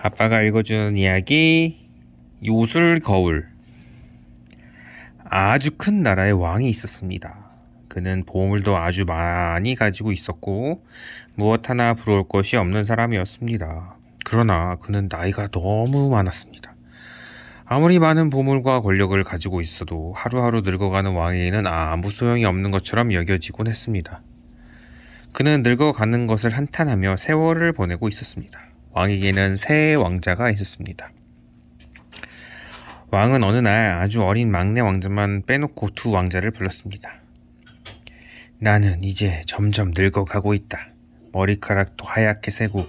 아빠가 읽어주는 이야기 요술거울. 아주 큰 나라에 왕이 있었습니다. 그는 보물도 아주 많이 가지고 있었고 무엇 하나 부러울 것이 없는 사람이었습니다. 그러나 그는 나이가 너무 많았습니다. 아무리 많은 보물과 권력을 가지고 있어도 하루하루 늙어가는 왕에게는 아무 소용이 없는 것처럼 여겨지곤 했습니다. 그는 늙어가는 것을 한탄하며 세월을 보내고 있었습니다. 왕에게는 세 왕자가 있었습니다. 왕은 어느 날 아주 어린 막내 왕자만 빼놓고 두 왕자를 불렀습니다. 나는 이제 점점 늙어가고 있다. 머리카락도 하얗게 새고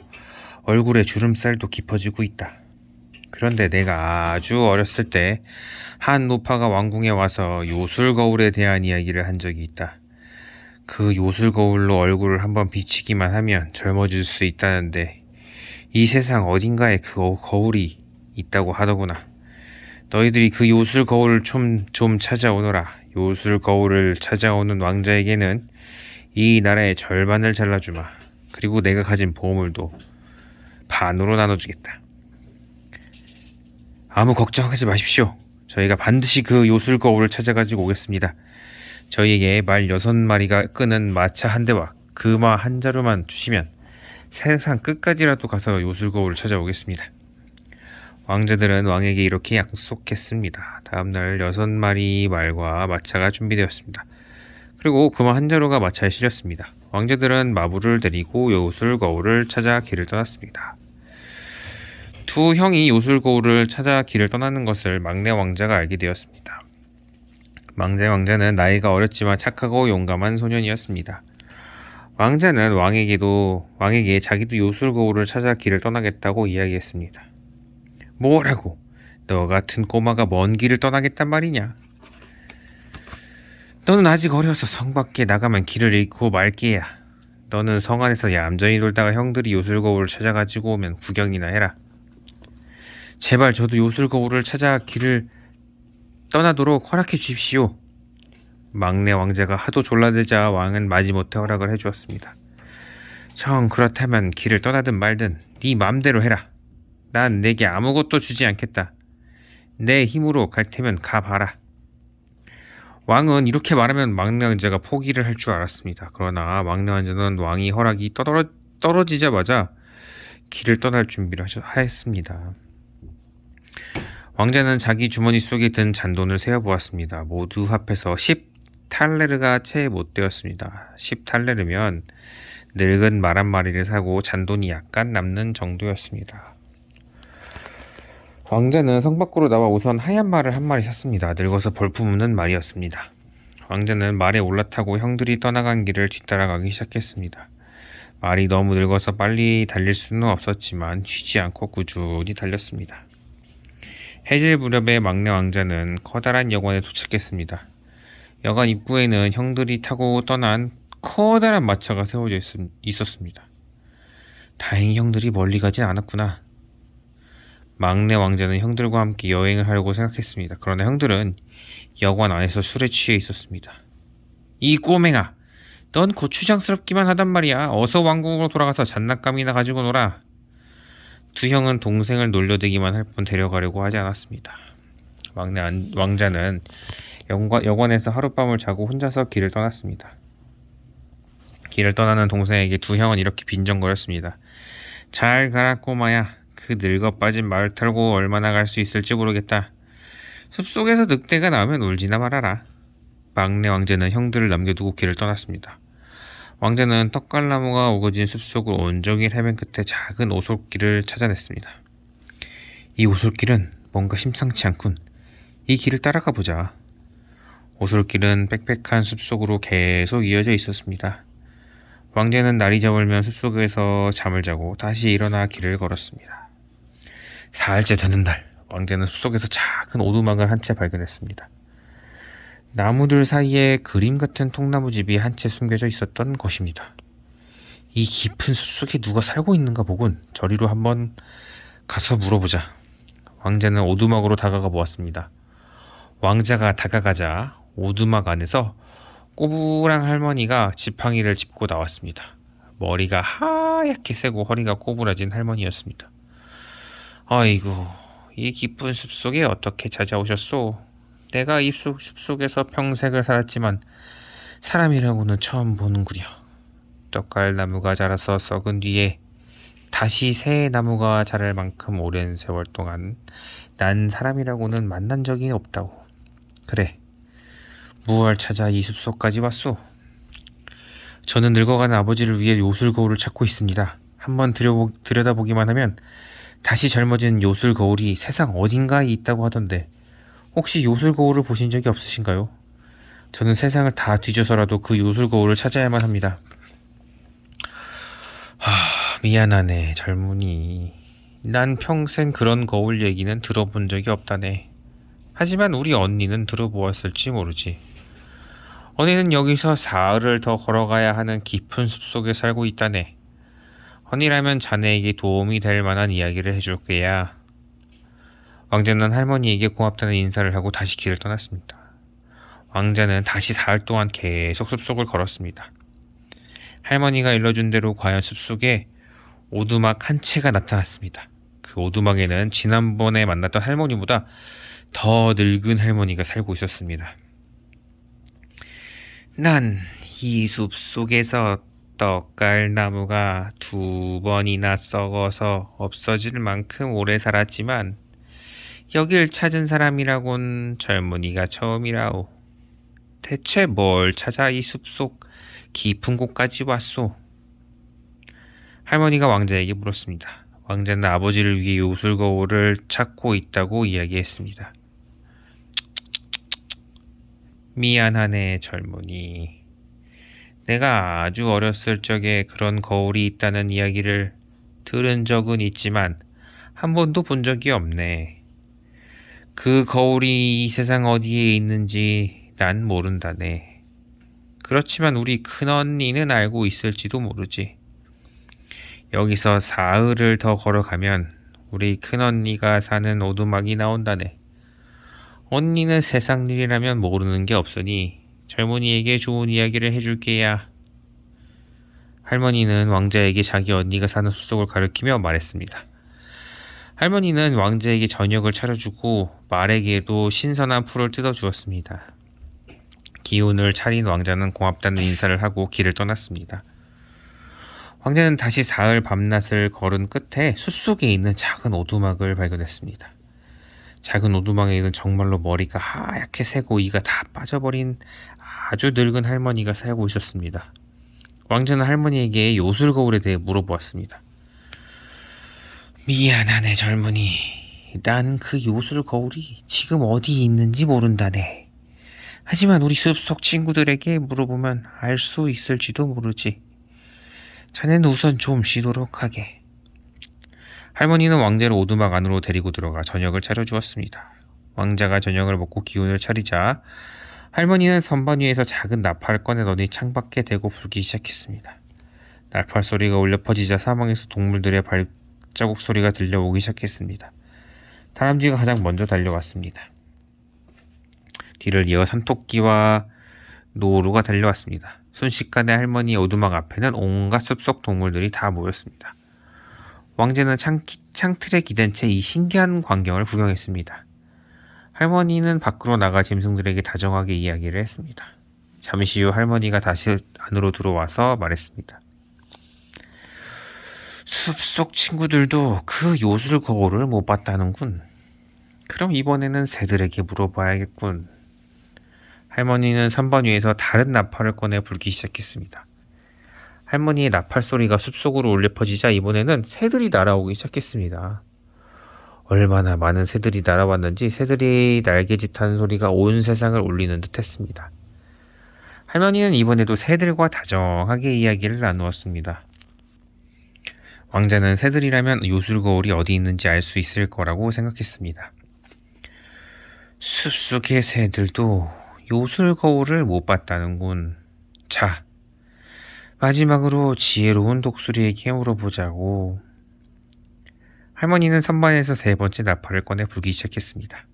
얼굴에 주름살도 깊어지고 있다. 그런데 내가 아주 어렸을 때 한 노파가 왕궁에 와서 요술거울에 대한 이야기를 한 적이 있다. 그 요술거울로 얼굴을 한번 비치기만 하면 젊어질 수 있다는데 이 세상 어딘가에 그 거울이 있다고 하더구나. 너희들이 그 요술거울을 좀 찾아오너라. 요술거울을 찾아오는 왕자에게는 이 나라의 절반을 잘라주마. 그리고 내가 가진 보물도 반으로 나눠주겠다. 아무 걱정하지 마십시오. 저희가 반드시 그 요술거울을 찾아가지고 오겠습니다. 저희에게 말 6마리가 끄는 마차 한 대와 그 마 한 자루만 주시면 세상 끝까지라도 가서 요술거울을 찾아오겠습니다. 왕자들은 왕에게 이렇게 약속했습니다. 다음날 6마리 말과 마차가 준비되었습니다. 그리고 그 마 한 자루가 마차에 실렸습니다. 왕자들은 마부를 데리고 요술거울을 찾아 길을 떠났습니다. 두 형이 요술거울을 찾아 길을 떠나는 것을 막내 왕자가 알게 되었습니다. 막내 왕자는 나이가 어렸지만 착하고 용감한 소년이었습니다. 왕자는 왕에게 자기도 요술거울을 찾아 길을 떠나겠다고 이야기했습니다. 뭐라고? 너 같은 꼬마가 먼 길을 떠나겠단 말이냐? 너는 아직 어려서 성 밖에 나가면 길을 잃고 말 게야. 너는 성 안에서 얌전히 놀다가 형들이 요술거울을 찾아가지고 오면 구경이나 해라. 제발 저도 요술거울을 찾아 길을 떠나도록 허락해 주십시오. 막내 왕자가 하도 졸라대자 왕은 마지못해 허락을 해주었습니다. 정 그렇다면 길을 떠나든 말든 네 맘대로 해라. 난 내게 아무것도 주지 않겠다. 내 힘으로 갈 테면 가봐라. 왕은 이렇게 말하면 막내 왕자가 포기를 할 줄 알았습니다. 그러나 막내 왕자는 왕이 허락이 떨어지자마자 길을 떠날 준비를 하였습니다. 왕자는 자기 주머니 속에 든 잔돈을 세어보았습니다. 모두 합해서 10탈레르가 채 못 되었습니다. 10탈레르면 늙은 말 한 마리를 사고 잔돈이 약간 남는 정도였습니다. 왕자는 성 밖으로 나와 우선 하얀 말을 한 마리 샀습니다. 늙어서 볼품없는 말이었습니다. 왕자는 말에 올라타고 형들이 떠나간 길을 뒤따라가기 시작했습니다. 말이 너무 늙어서 빨리 달릴 수는 없었지만 쉬지 않고 꾸준히 달렸습니다. 해질 무렵에 막내 왕자는 커다란 여관에 도착했습니다. 여관 입구에는 형들이 타고 떠난 커다란 마차가 세워져 있었습니다. 다행히 형들이 멀리 가진 않았구나. 막내 왕자는 형들과 함께 여행을 하려고 생각했습니다. 그러나 형들은 여관 안에서 술에 취해 있었습니다. 이 꼬맹아, 넌 고추장스럽기만 하단 말이야. 어서 왕궁으로 돌아가서 장난감이나 가지고 놀아. 두 형은 동생을 놀려대기만 할 뿐 데려가려고 하지 않았습니다. 막내 왕자는 여관에서 하룻밤을 자고 혼자서 길을 떠났습니다. 길을 떠나는 동생에게 두 형은 이렇게 빈정거렸습니다. 잘 가라 꼬마야. 그 늙어 빠진 말을 타고 얼마나 갈 수 있을지 모르겠다. 숲속에서 늑대가 나오면 울지나 말아라. 막내 왕자는 형들을 남겨두고 길을 떠났습니다. 왕자는 떡갈나무가 우거진 숲속을 온종일 헤맨 끝에 작은 오솔길을 찾아냈습니다. 이 오솔길은 뭔가 심상치 않군. 이 길을 따라가 보자. 오솔길은 빽빽한 숲속으로 계속 이어져 있었습니다. 왕자는 날이 저물면 숲속에서 잠을 자고 다시 일어나 길을 걸었습니다. 사흘째 되는 날, 왕자는 숲속에서 작은 오두막을 한 채 발견했습니다. 나무들 사이에 그림 같은 통나무집이 한 채 숨겨져 있었던 것입니다. 이 깊은 숲속에 누가 살고 있는가 보군. 저리로 한번 가서 물어보자. 왕자는 오두막으로 다가가 보았습니다. 왕자가 다가가자 오두막 안에서 꼬부랑 할머니가 지팡이를 짚고 나왔습니다. 머리가 하얗게 새고 허리가 꼬부라진 할머니였습니다. 아이고, 이 깊은 숲속에 어떻게 찾아오셨소? 내가 이 숲속에서 평생을 살았지만 사람이라고는 처음 보는구려. 떡갈나무가 자라서 썩은 뒤에 다시 새 나무가 자랄 만큼 오랜 세월 동안 난 사람이라고는 만난 적이 없다오. 그래, 무얼 찾아 이 숲속까지 왔소? 저는 늙어가는 아버지를 위해 요술 거울을 찾고 있습니다. 한번 들여다보기만 하면 다시 젊어진 요술 거울이 세상 어딘가에 있다고 하던데 혹시 요술 거울을 보신 적이 없으신가요? 저는 세상을 다 뒤져서라도 그 요술 거울을 찾아야만 합니다. 미안하네, 젊은이. 난 평생 그런 거울 얘기는 들어본 적이 없다네. 하지만 우리 언니는 들어보았을지 모르지. 언니는 여기서 사흘을 더 걸어가야 하는 깊은 숲속에 살고 있다네. 언니라면 자네에게 도움이 될 만한 이야기를 해줄 게야. 왕자는 할머니에게 고맙다는 인사를 하고 다시 길을 떠났습니다. 왕자는 다시 사흘 동안 계속 숲속을 걸었습니다. 할머니가 일러준 대로 과연 숲속에 오두막 한 채가 나타났습니다. 그 오두막에는 지난번에 만났던 할머니보다 더 늙은 할머니가 살고 있었습니다. 난 이 숲속에서 떡갈나무가 2번이나 썩어서 없어질 만큼 오래 살았지만 여길 찾은 사람이라곤 젊은이가 처음이라오. 대체 뭘 찾아 이 숲속 깊은 곳까지 왔소? 할머니가 왕자에게 물었습니다. 왕자는 아버지를 위해 요술 거울을 찾고 있다고 이야기했습니다. 미안하네, 젊은이. 내가 아주 어렸을 적에 그런 거울이 있다는 이야기를 들은 적은 있지만 한 번도 본 적이 없네. 그 거울이 이 세상 어디에 있는지 난 모른다네. 그렇지만 우리 큰언니는 알고 있을지도 모르지. 여기서 사흘을 더 걸어가면 우리 큰언니가 사는 오두막이 나온다네. 언니는 세상 일이라면 모르는 게 없으니 젊은이에게 좋은 이야기를 해줄게야. 할머니는 왕자에게 자기 언니가 사는 숲속을 가리키며 말했습니다. 할머니는 왕자에게 저녁을 차려주고 말에게도 신선한 풀을 뜯어주었습니다. 기운을 차린 왕자는 고맙다는 인사를 하고 길을 떠났습니다. 왕자는 다시 사흘 밤낮을 걸은 끝에 숲속에 있는 작은 오두막을 발견했습니다. 작은 오두막에는 정말로 머리가 하얗게 새고 이가 다 빠져버린 아주 늙은 할머니가 살고 있었습니다. 왕자는 할머니에게 요술 거울에 대해 물어보았습니다. 미안하네, 젊은이. 난 그 요술 거울이 지금 어디 있는지 모른다네. 하지만 우리 숲속 친구들에게 물어보면 알 수 있을지도 모르지. 자네는 우선 좀 쉬도록 하게. 할머니는 왕자를 오두막 안으로 데리고 들어가 저녁을 차려주었습니다. 왕자가 저녁을 먹고 기운을 차리자 할머니는 선반 위에서 작은 나팔을 꺼내더니 창밖에 대고 불기 시작했습니다. 나팔 소리가 울려 퍼지자 사방에서 동물들의 발자국 소리가 들려오기 시작했습니다. 다람쥐가 가장 먼저 달려왔습니다. 뒤를 이어 산토끼와 노루가 달려왔습니다. 순식간에 할머니의 오두막 앞에는 온갖 숲속 동물들이 다 모였습니다. 왕자는 창틀에 기댄 채 이 신기한 광경을 구경했습니다. 할머니는 밖으로 나가 짐승들에게 다정하게 이야기를 했습니다. 잠시 후 할머니가 다시 안으로 들어와서 말했습니다. 숲속 친구들도 그 요술 거울을 못 봤다는군. 그럼 이번에는 새들에게 물어봐야겠군. 할머니는 선반 위에서 다른 나팔을 꺼내 불기 시작했습니다. 할머니의 나팔 소리가 숲속으로 울려 퍼지자 이번에는 새들이 날아오기 시작했습니다. 얼마나 많은 새들이 날아왔는지 새들이 날개짓하는 소리가 온 세상을 울리는 듯 했습니다. 할머니는 이번에도 새들과 다정하게 이야기를 나누었습니다. 왕자는 새들이라면 요술 거울이 어디 있는지 알 수 있을 거라고 생각했습니다. 숲속의 새들도 요술 거울을 못 봤다는군. 자, 마지막으로 지혜로운 독수리에게 물어보자고. 할머니는 선반에서 3번째 나팔을 꺼내 불기 시작했습니다.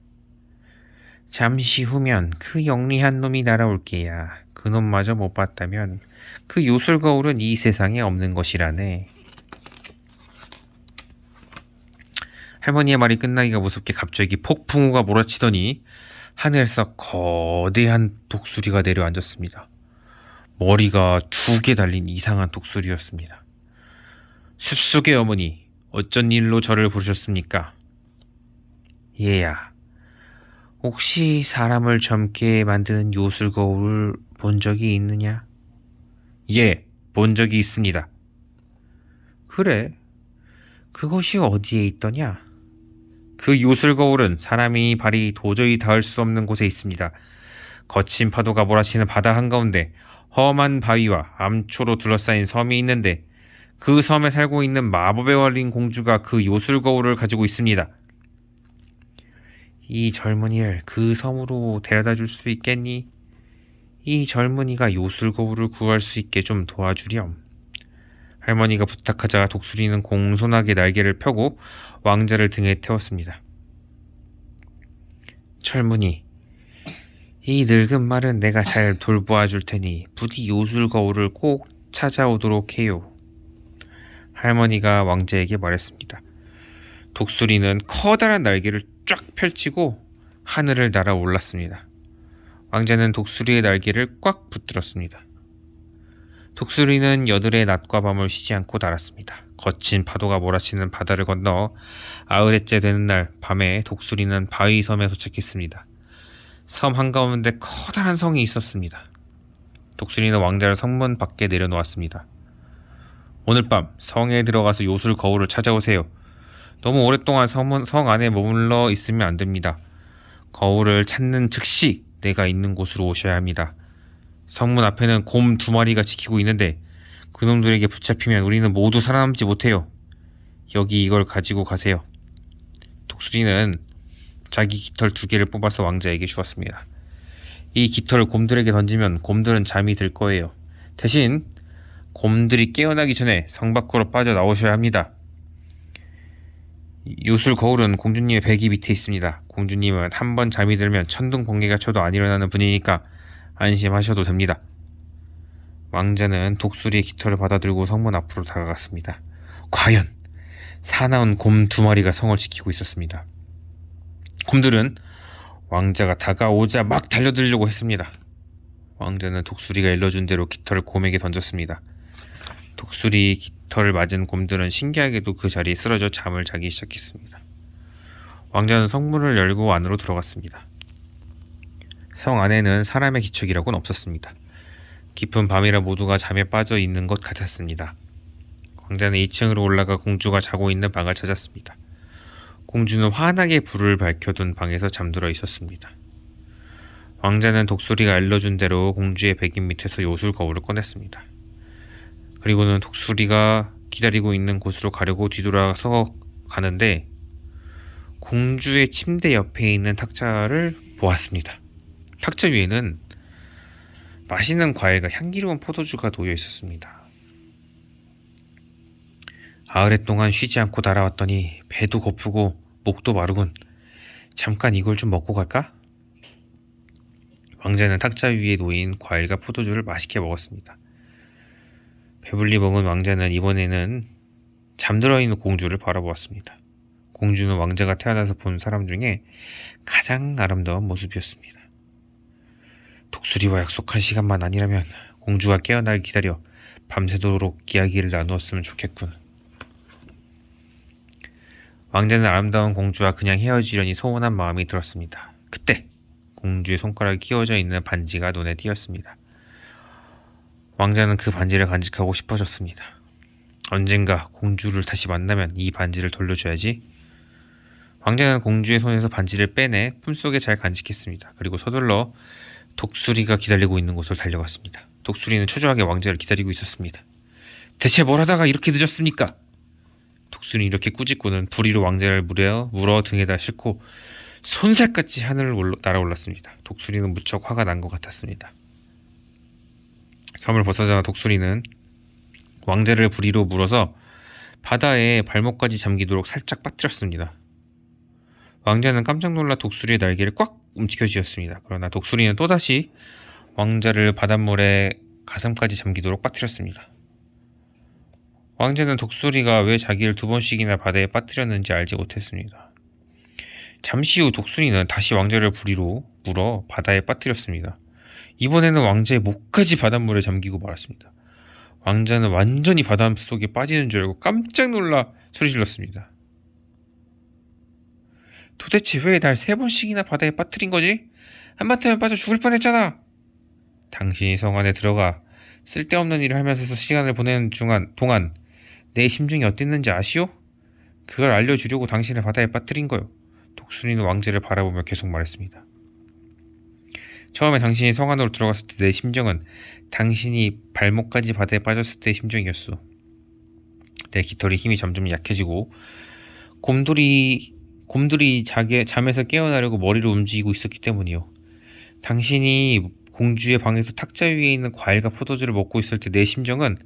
잠시 후면 그 영리한 놈이 날아올 게야. 그 놈마저 못 봤다면 그 요술 거울은 이 세상에 없는 것이라네. 할머니의 말이 끝나기가 무섭게 갑자기 폭풍우가 몰아치더니 하늘에서 거대한 독수리가 내려앉았습니다. 머리가 2개 달린 이상한 독수리였습니다. 숲속의 어머니, 어쩐 일로 저를 부르셨습니까? 얘야, 혹시 사람을 젊게 만드는 요술 거울을 본 적이 있느냐? 예, 본 적이 있습니다. 그래, 그것이 어디에 있더냐? 그 요술 거울은 사람이 발이 도저히 닿을 수 없는 곳에 있습니다. 거친 파도가 몰아치는 바다 한가운데 험한 바위와 암초로 둘러싸인 섬이 있는데 그 섬에 살고 있는 마법에 걸린 공주가 그 요술 거울을 가지고 있습니다. 이 젊은이를 그 섬으로 데려다 줄 수 있겠니? 이 젊은이가 요술 거울을 구할 수 있게 좀 도와주렴. 할머니가 부탁하자 독수리는 공손하게 날개를 펴고 왕자를 등에 태웠습니다. 젊은이, 이 늙은 말은 내가 잘 돌보아 줄 테니 부디 요술 거울을 꼭 찾아오도록 해요. 할머니가 왕자에게 말했습니다. 독수리는 커다란 날개를 쫙 펼치고 하늘을 날아올랐습니다. 왕자는 독수리의 날개를 꽉 붙들었습니다. 독수리는 여들의 낮과 밤을 쉬지 않고 날았습니다. 거친 파도가 몰아치는 바다를 건너 아흘째 되는 날 밤에 독수리는 바위 섬에 도착했습니다. 섬 한가운데 커다란 성이 있었습니다. 독수리는 왕자를 성문 밖에 내려놓았습니다. 오늘 밤 성에 들어가서 요술 거울을 찾아오세요. 너무 오랫동안 성 안에 머물러 있으면 안 됩니다. 거울을 찾는 즉시 내가 있는 곳으로 오셔야 합니다. 성문 앞에는 곰 2마리가 지키고 있는데 그놈들에게 붙잡히면 우리는 모두 살아남지 못해요. 여기 이걸 가지고 가세요. 독수리는 자기 깃털 2개를 뽑아서 왕자에게 주었습니다. 이 깃털을 곰들에게 던지면 곰들은 잠이 들 거예요. 대신 곰들이 깨어나기 전에 성 밖으로 빠져나오셔야 합니다. 요술 거울은 공주님의 베개 밑에 있습니다. 공주님은 한번 잠이 들면 천둥 번개가 쳐도 안 일어나는 분이니까 안심하셔도 됩니다. 왕자는 독수리의 깃털을 받아들고 성문 앞으로 다가갔습니다. 과연 사나운 곰 2마리가 성을 지키고 있었습니다. 곰들은 왕자가 다가오자 막 달려들려고 했습니다. 왕자는 독수리가 일러준 대로 깃털을 곰에게 던졌습니다. 독수리 깃털을 맞은 곰들은 신기하게도 그 자리에 쓰러져 잠을 자기 시작했습니다. 왕자는 성문을 열고 안으로 들어갔습니다. 성 안에는 사람의 기척이라고는 없었습니다. 깊은 밤이라 모두가 잠에 빠져 있는 것 같았습니다. 왕자는 2층으로 올라가 공주가 자고 있는 방을 찾았습니다. 공주는 환하게 불을 밝혀둔 방에서 잠들어 있었습니다. 왕자는 독수리가 알려준 대로 공주의 베개 밑에서 요술 거울을 꺼냈습니다. 그리고는 독수리가 기다리고 있는 곳으로 가려고 뒤돌아서 가는데 공주의 침대 옆에 있는 탁자를 보았습니다. 탁자 위에는 맛있는 과일과 향기로운 포도주가 놓여 있었습니다. 아흘 동안 쉬지 않고 날아왔더니 배도 고프고 목도 마르군. 잠깐 이걸 좀 먹고 갈까? 왕자는 탁자 위에 놓인 과일과 포도주를 맛있게 먹었습니다. 배불리 먹은 왕자는 이번에는 잠들어 있는 공주를 바라보았습니다. 공주는 왕자가 태어나서 본 사람 중에 가장 아름다운 모습이었습니다. 독수리와 약속한 시간만 아니라면 공주가 깨어나길 기다려 밤새도록 이야기를 나누었으면 좋겠군. 왕자는 아름다운 공주와 그냥 헤어지려니 소원한 마음이 들었습니다. 그때 공주의 손가락에 끼워져 있는 반지가 눈에 띄었습니다. 왕자는 그 반지를 간직하고 싶어졌습니다. 언젠가 공주를 다시 만나면 이 반지를 돌려줘야지. 왕자는 공주의 손에서 반지를 빼내 품속에 잘 간직했습니다. 그리고 서둘러 독수리가 기다리고 있는 곳으로 달려갔습니다. 독수리는 초조하게 왕자를 기다리고 있었습니다. 대체 뭘 하다가 이렇게 늦었습니까? 독수리는 이렇게 꾸짖고는 불의로 왕자를 물어 등에다 싣고 손살같이 하늘을 날아올랐습니다. 독수리는 무척 화가 난 것 같았습니다. 섬을 벗어나 독수리는 왕자를 불의로 물어서 바다에 발목까지 잠기도록 살짝 빠뜨렸습니다. 왕자는 깜짝 놀라 독수리의 날개를 꽉 움켜쥐었습니다. 그러나 독수리는 또다시 왕자를 바닷물에 가슴까지 잠기도록 빠뜨렸습니다. 왕자는 독수리가 왜 자기를 2번씩이나 바다에 빠뜨렸는지 알지 못했습니다. 잠시 후 독수리는 다시 왕자를 부리로 물어 바다에 빠뜨렸습니다. 이번에는 왕자의 목까지 바닷물에 잠기고 말았습니다. 왕자는 완전히 바닷속에 빠지는 줄 알고 깜짝 놀라 소리 질렀습니다. 도대체 왜 날 3번씩이나 바다에 빠뜨린 거지? 한바탕 빠져 죽을 뻔했잖아. 당신이 성 안에 들어가 쓸데없는 일을 하면서 시간을 보내는 동안 내 심정이 어땠는지 아시오? 그걸 알려주려고 당신을 바다에 빠뜨린 거요. 독수리는 왕자를 바라보며 계속 말했습니다. 처음에 당신이 성 안으로 들어갔을 때 내 심정은 당신이 발목까지 바다에 빠졌을 때의 심정이었어. 내 깃털의 힘이 점점 약해지고 곰돌이 잠에서 깨어나려고 머리를 움직이고 있었기 때문이요. 당신이 공주의 방에서 탁자 위에 있는 과일과 포도주를 먹고 있을 때 내 심정은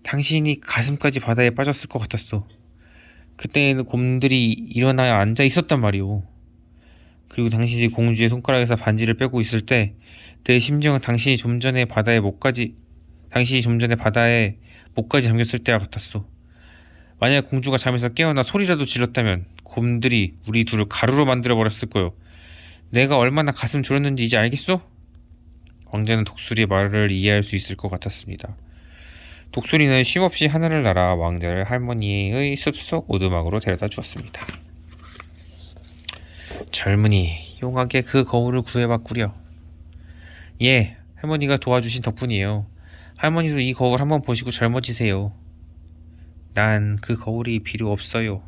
당신이 가슴까지 바다에 빠졌을 것 같았어. 그때는 곰들이 일어나 앉아 있었단 말이오. 그리고 당신이 공주의 손가락에서 반지를 빼고 있을 때 내 심정은 당신이 좀 전에 바다에 목까지 잠겼을 때와 같았어. 만약 공주가 잠에서 깨어나 소리라도 질렀다면 곰들이 우리 둘을 가루로 만들어 버렸을 거요. 내가 얼마나 가슴 졸였는지 이제 알겠어? 왕자는 독수리의 말을 이해할 수 있을 것 같았습니다. 독수리는 쉼없이 하늘을 날아 왕자를 할머니의 숲속 오두막으로 데려다 주었습니다. 젊은이, 용하게 그 거울을 구해봤구려. 예, 할머니가 도와주신 덕분이에요. 할머니도 이 거울 한번 보시고 젊어지세요. 난 그 거울이 필요 없어요.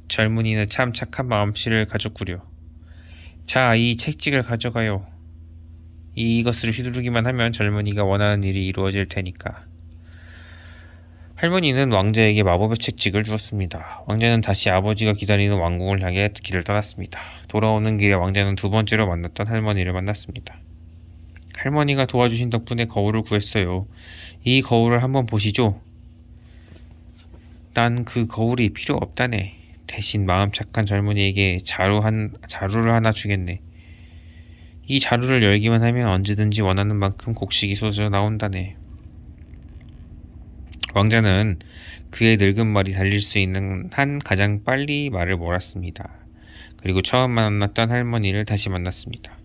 젊은이는 참 착한 마음씨를 가졌구려. 자, 이 책찍을 가져가요. 이것을 휘두르기만 하면 젊은이가 원하는 일이 이루어질 테니까. 할머니는 왕자에게 마법의 책찍을 주었습니다. 왕자는 다시 아버지가 기다리는 왕궁을 향해 길을 떠났습니다. 돌아오는 길에 왕자는 2번째로 만났던 할머니를 만났습니다. 할머니가 도와주신 덕분에 거울을 구했어요. 이 거울을 한번 보시죠. 난 그 거울이 필요 없다네. 대신 마음 착한 젊은이에게 자루를 하나 주겠네. 이 자루를 열기만 하면 언제든지 원하는 만큼 곡식이 쏟아져 나온다네. 왕자는 그의 늙은 말이 달릴 수 있는 한 가장 빨리 말을 몰았습니다. 그리고 처음 만났던 할머니를 다시 만났습니다.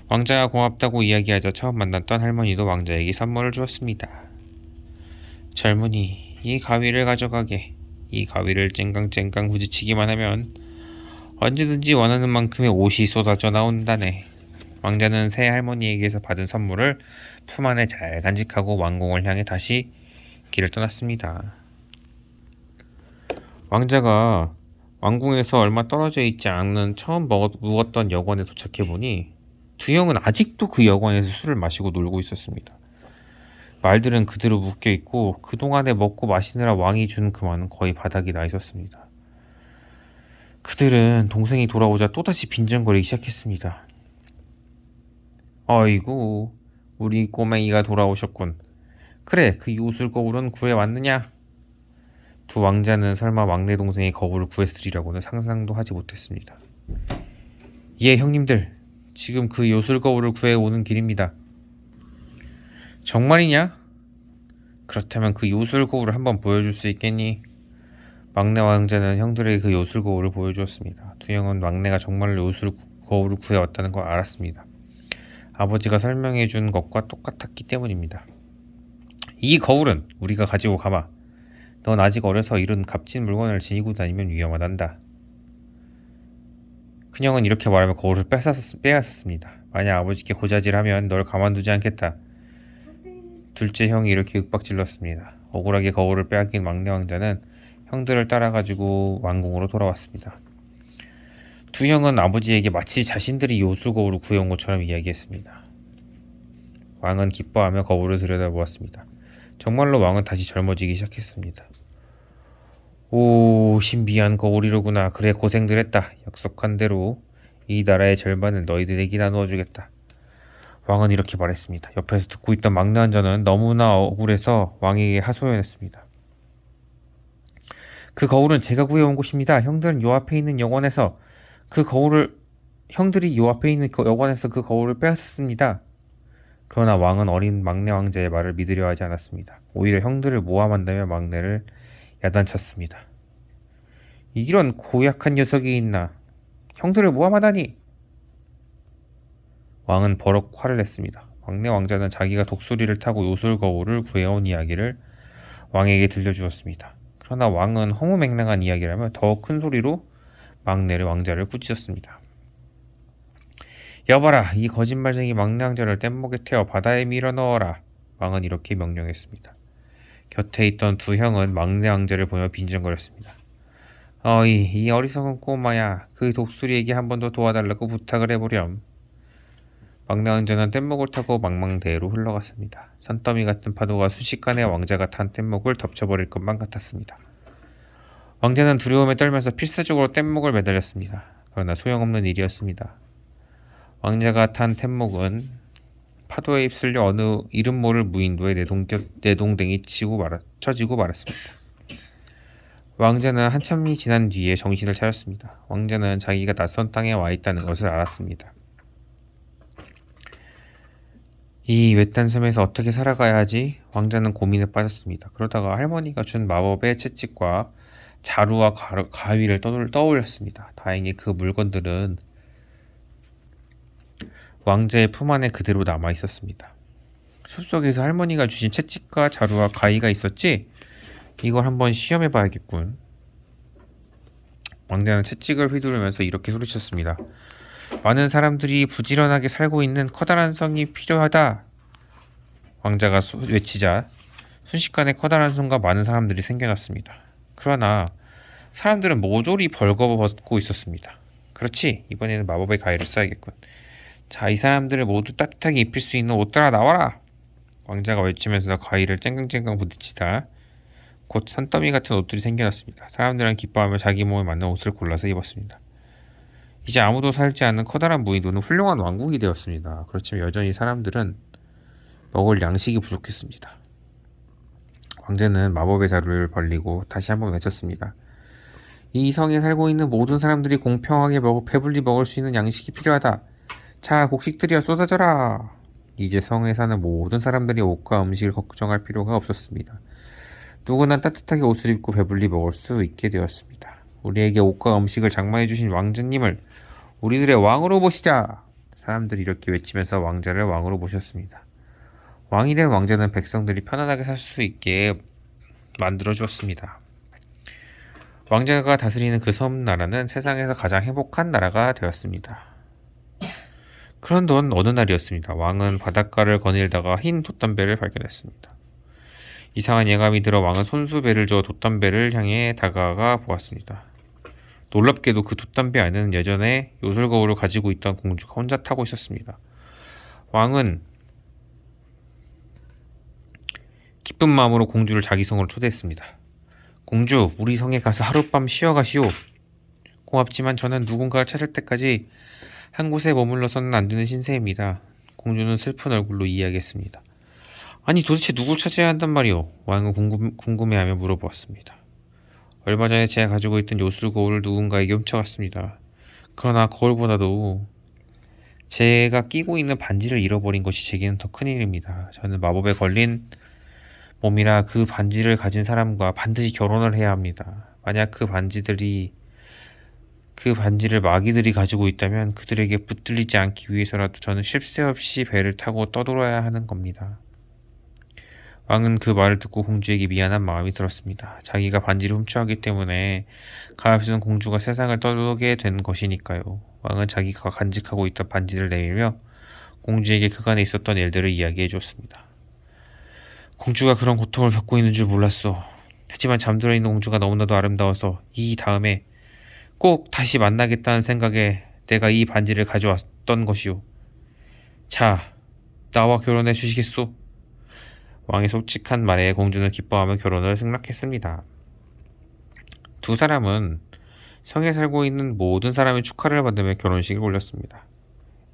왕자가 고맙다고 이야기하자 처음 만났던 할머니도 왕자에게 선물을 주었습니다. 젊은이, 이 가위를 가져가게. 이 가위를 쨍강쨍강 부딪히기만 하면 언제든지 원하는 만큼의 옷이 쏟아져 나온다네. 왕자는 새 할머니에게서 받은 선물을 품 안에 잘 간직하고 왕궁을 향해 다시 길을 떠났습니다. 왕자가 왕궁에서 얼마 떨어져 있지 않은 처음 묵었던 여관에 도착해보니 두 형은 아직도 그 여관에서 술을 마시고 놀고 있었습니다. 말들은 그대로 묶여있고 그동안에 먹고 마시느라 왕이 준 금화는 거의 바닥이 나 있었습니다. 그들은 동생이 돌아오자 또다시 빈정거리기 시작했습니다. 어이구, 우리 꼬맹이가 돌아오셨군. 그래, 그 요술 거울은 구해왔느냐? 두 왕자는 설마 막내 동생이 거울을 구했으리라고는 상상도 하지 못했습니다. 예, 형님들, 지금 그 요술 거울을 구해오는 길입니다. 정말이냐? 그렇다면 그 요술 거울을 한번 보여줄 수 있겠니? 막내 왕자는 형들에게 그 요술 거울을 보여주었습니다. 두 형은 막내가 정말로 요술 거울을 구해왔다는 걸 알았습니다. 아버지가 설명해준 것과 똑같았기 때문입니다. 이 거울은 우리가 가지고 가마. 넌 아직 어려서 이런 값진 물건을 지니고 다니면 위험하단다. 큰형은 이렇게 말하며 거울을 빼앗았습니다. 만약 아버지께 고자질하면 널 가만두지 않겠다. 둘째 형이 이렇게 윽박질렀습니다. 억울하게 거울을 빼앗긴 막내 왕자는 형들을 따라가지고 왕궁으로 돌아왔습니다. 두 형은 아버지에게 마치 자신들이 요술 거울을 구해온 것처럼 이야기했습니다. 왕은 기뻐하며 거울을 들여다보았습니다. 정말로 왕은 다시 젊어지기 시작했습니다. 오, 신비한 거울이로구나. 그래, 고생들 했다. 약속한 대로 이 나라의 절반을 너희들에게 나누어 주겠다. 왕은 이렇게 말했습니다. 옆에서 듣고 있던 막내 왕자는 너무나 억울해서 왕에게 하소연했습니다. 그 거울은 제가 구해온 곳입니다. 형들이 요 앞에 있는 여관에서 그 거울을 빼앗았습니다. 그러나 왕은 어린 막내 왕자의 말을 믿으려 하지 않았습니다. 오히려 형들을 모함한다며 막내를 야단쳤습니다. 이런 고약한 녀석이 있나? 형들을 모함하다니! 왕은 버럭 화를 냈습니다. 막내 왕자는 자기가 독수리를 타고 요술거울을 구해온 이야기를 왕에게 들려주었습니다. 그러나 왕은 허무맹랑한 이야기라며 더 큰 소리로 막내 왕자를 꾸짖었습니다. 여봐라, 이 거짓말쟁이 막내 왕자를 뗏목에 태워 바다에 밀어넣어라. 왕은 이렇게 명령했습니다. 곁에 있던 두 형은 막내 왕자를 보며 빈정거렸습니다. 어이, 이 어리석은 꼬마야, 그 독수리에게 한 번 더 도와달라고 부탁을 해보렴. 막내 왕자는 뗏목을 타고 망망대해로 흘러갔습니다. 산더미 같은 파도가 순식간에 왕자가 탄 뗏목을 덮쳐버릴 것만 같았습니다. 왕자는 두려움에 떨면서 필사적으로 뗏목을 매달렸습니다. 그러나 소용없는 일이었습니다. 왕자가 탄 뗏목은 파도에 휩쓸려 어느 이름 모를 무인도에 내동댕이 쳐지고 말았습니다. 왕자는 한참이 지난 뒤에 정신을 차렸습니다. 왕자는 자기가 낯선 땅에 와 있다는 것을 알았습니다. 이 외딴 섬에서 어떻게 살아가야 하지? 왕자는 고민에 빠졌습니다. 그러다가 할머니가 준 마법의 채찍과 자루와 가위를 떠올렸습니다. 다행히 그 물건들은 왕자의 품 안에 그대로 남아 있었습니다. 숲속에서 할머니가 주신 채찍과 자루와 가위가 있었지? 이걸 한번 시험해 봐야겠군. 왕자는 채찍을 휘두르면서 이렇게 소리쳤습니다. 많은 사람들이 부지런하게 살고 있는 커다란 성이 필요하다. 왕자가 외치자 순식간에 커다란 성과 많은 사람들이 생겨났습니다. 그러나 사람들은 모조리 벌거벗고 있었습니다. 그렇지, 이번에는 마법의 가위를 써야겠군. 자, 이 사람들을 모두 따뜻하게 입힐 수 있는 옷 따라 나와라. 왕자가 외치면서 가위를 쨍강쨍강 부딪히다 곧 산더미 같은 옷들이 생겨났습니다. 사람들은 기뻐하며 자기 몸에 맞는 옷을 골라서 입었습니다. 이제 아무도 살지 않는 커다란 무인도는 훌륭한 왕국이 되었습니다. 그렇지만 여전히 사람들은 먹을 양식이 부족했습니다. 왕자는 마법의 자루를 벌리고 다시 한번 외쳤습니다. 이 성에 살고 있는 모든 사람들이 공평하게 배불리 먹을 수 있는 양식이 필요하다. 자, 곡식들이여 쏟아져라. 이제 성에 사는 모든 사람들이 옷과 음식을 걱정할 필요가 없었습니다. 누구나 따뜻하게 옷을 입고 배불리 먹을 수 있게 되었습니다. 우리에게 옷과 음식을 장만해 주신 왕자님을 우리들의 왕으로 모시자. 사람들이 이렇게 외치면서 왕자를 왕으로 모셨습니다. 왕이 된 왕자는 백성들이 편안하게 살 수 있게 만들어 주었습니다. 왕자가 다스리는 그 섬나라는 세상에서 가장 행복한 나라가 되었습니다. 그런던 어느 날이었습니다. 왕은 바닷가를 거닐다가 흰 돛담배를 발견했습니다. 이상한 예감이 들어 왕은 손수배를 줘 돛담배를 향해 다가가 보았습니다. 놀랍게도 그 돛담배 안에는 예전에 요술거울을 가지고 있던 공주가 혼자 타고 있었습니다. 왕은 기쁜 마음으로 공주를 자기 성으로 초대했습니다. 공주, 우리 성에 가서 하룻밤 쉬어가시오. 고맙지만 저는 누군가를 찾을 때까지 한 곳에 머물러서는 안 되는 신세입니다. 공주는 슬픈 얼굴로 이야기했습니다. 아니, 도대체 누굴 찾아야 한단 말이오? 왕은 궁금해하며 물어보았습니다. 얼마 전에 제가 가지고 있던 요술 거울을 누군가에게 훔쳐갔습니다. 그러나 거울보다도 제가 끼고 있는 반지를 잃어버린 것이 제게는 더 큰일입니다. 저는 마법에 걸린 몸이라 그 반지를 가진 사람과 반드시 결혼을 해야 합니다. 만약 그 반지를 마귀들이 가지고 있다면 그들에게 붙들리지 않기 위해서라도 저는 쉴 새 없이 배를 타고 떠돌아야 하는 겁니다. 왕은 그 말을 듣고 공주에게 미안한 마음이 들었습니다. 자기가 반지를 훔쳐가기 때문에 가엾은 공주가 세상을 떠돌게 된 것이니까요. 왕은 자기가 간직하고 있던 반지를 내밀며 공주에게 그간에 있었던 일들을 이야기해 주었습니다. 공주가 그런 고통을 겪고 있는 줄 몰랐어. 하지만 잠들어 있는 공주가 너무나도 아름다워서 이 다음에 꼭 다시 만나겠다는 생각에 내가 이 반지를 가져왔던 것이오. 자, 나와 결혼해 주시겠소? 왕의 솔직한 말에 공주는 기뻐하며 결혼을 승낙했습니다. 두 사람은 성에 살고 있는 모든 사람의 축하를 받으며 결혼식을 올렸습니다.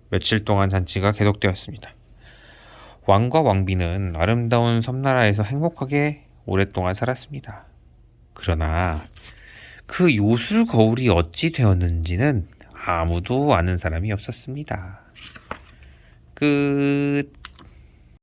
며칠 동안 잔치가 계속되었습니다. 왕과 왕비는 아름다운 섬나라에서 행복하게 오랫동안 살았습니다. 그러나 그 요술 거울이 어찌 되었는지는 아무도 아는 사람이 없었습니다. 끝.